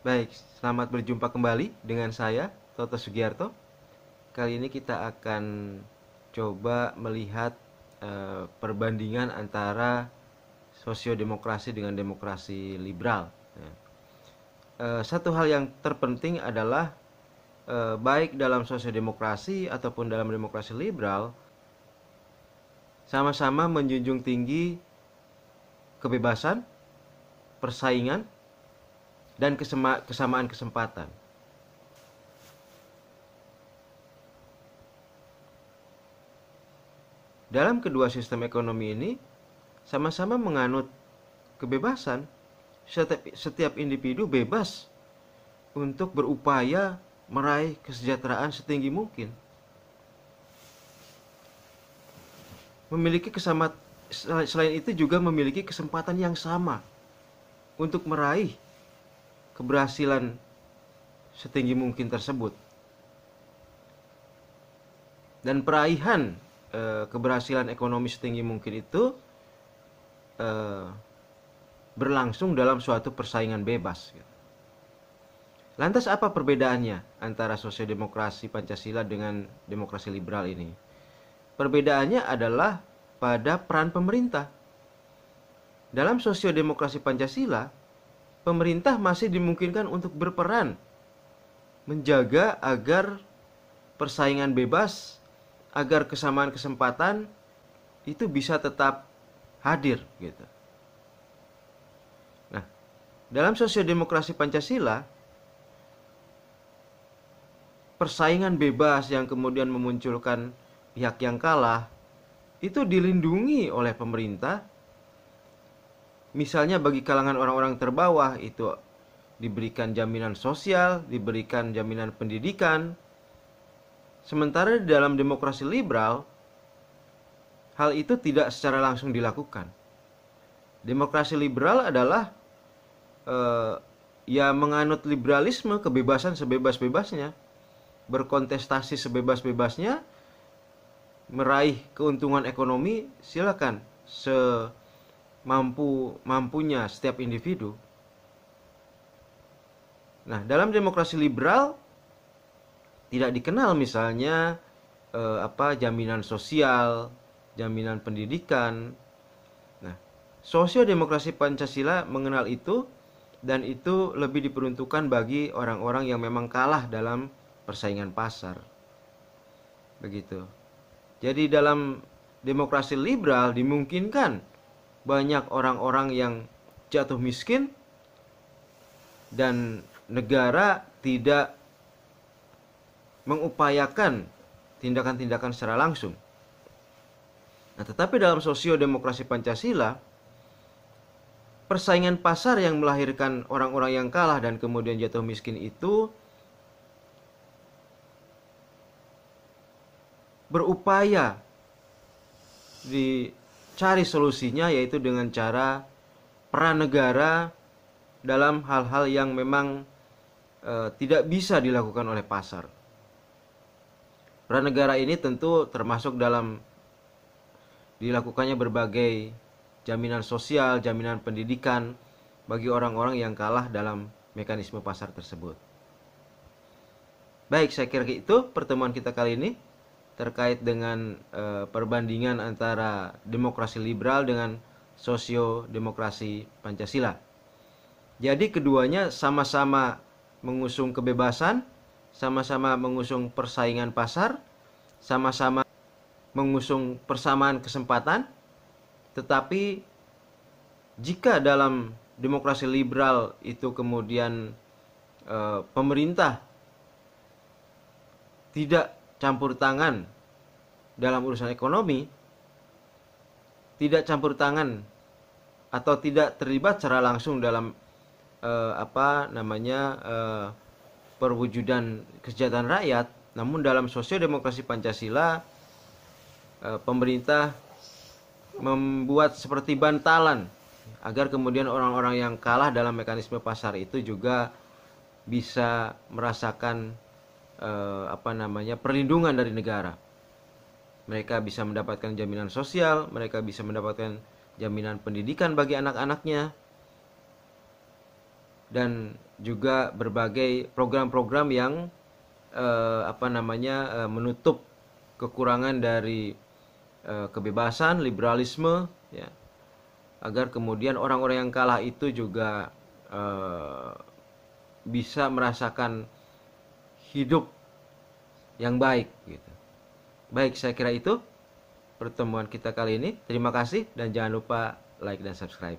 Baik, selamat berjumpa kembali dengan saya, Toto Sugiarto. Kali ini kita akan coba melihat perbandingan antara sosiodemokrasi dengan demokrasi liberal. Satu hal yang terpenting adalah baik dalam sosiodemokrasi ataupun dalam demokrasi liberal, sama-sama menjunjung tinggi kebebasan, persaingan, dan kesamaan kesempatan. Dalam kedua sistem ekonomi ini, sama-sama menganut kebebasan. Setiap individu bebas untuk berupaya meraih kesejahteraan setinggi mungkin. Selain itu juga memiliki kesempatan yang sama untuk meraih keberhasilan setinggi mungkin tersebut. Dan peraihan keberhasilan ekonomi setinggi mungkin itu berlangsung dalam suatu persaingan bebas. Lantas apa perbedaannya antara sosiodemokrasi Pancasila dengan demokrasi liberal ini? Perbedaannya adalah pada peran pemerintah. Dalam sosiodemokrasi Pancasila, pemerintah masih dimungkinkan untuk berperan menjaga agar persaingan bebas, agar kesamaan kesempatan itu bisa tetap hadir gitu. Nah, dalam sosiodemokrasi Pancasila, persaingan bebas yang kemudian memunculkan pihak yang kalah itu dilindungi oleh pemerintah. Misalnya bagi kalangan orang-orang terbawah itu diberikan jaminan sosial, diberikan jaminan pendidikan. Sementara di dalam demokrasi liberal, hal itu tidak secara langsung dilakukan. Demokrasi liberal adalah ya menganut liberalisme, kebebasan sebebas-bebasnya, berkontestasi sebebas-bebasnya, meraih keuntungan ekonomi silakan semampunya setiap individu. Nah, dalam demokrasi liberal tidak dikenal misalnya jaminan sosial, jaminan pendidikan. Nah, sosiodemokrasi Pancasila mengenal itu, dan itu lebih diperuntukkan bagi orang-orang yang memang kalah dalam persaingan pasar. Begitu. Jadi dalam demokrasi liberal dimungkinkan banyak orang-orang yang jatuh miskin dan negara tidak mengupayakan tindakan-tindakan secara langsung. Nah, tetapi dalam sosiodemokrasi Pancasila, persaingan pasar yang melahirkan orang-orang yang kalah dan kemudian jatuh miskin itu berupaya dicari solusinya, yaitu dengan cara peran negara dalam hal-hal yang memang tidak bisa dilakukan oleh pasar. Peran negara ini tentu termasuk dalam dilakukannya berbagai jaminan sosial, jaminan pendidikan bagi orang-orang yang kalah dalam mekanisme pasar tersebut. Baik, saya kira itu pertemuan kita kali ini terkait dengan perbandingan antara demokrasi liberal dengan sosiodemokrasi Pancasila. Jadi keduanya sama-sama mengusung kebebasan, sama-sama mengusung persaingan pasar, sama-sama mengusung persamaan kesempatan. Tetapi jika dalam demokrasi liberal itu kemudian pemerintah tidak campur tangan dalam urusan ekonomi, tidak campur tangan atau tidak terlibat secara langsung dalam perwujudan kesejahteraan rakyat, namun dalam sosiodemokrasi Pancasila pemerintah membuat seperti bantalan agar kemudian orang-orang yang kalah dalam mekanisme pasar itu juga bisa merasakan perlindungan dari negara. Mereka bisa mendapatkan jaminan sosial, mereka bisa mendapatkan jaminan pendidikan bagi anak-anaknya, dan juga berbagai program-program yang menutup kekurangan dari kebebasan, liberalisme, ya, agar kemudian orang-orang yang kalah itu juga bisa merasakan hidup yang baik gitu. Baik, saya kira itu pertemuan kita kali ini. Terima kasih dan jangan lupa like dan subscribe.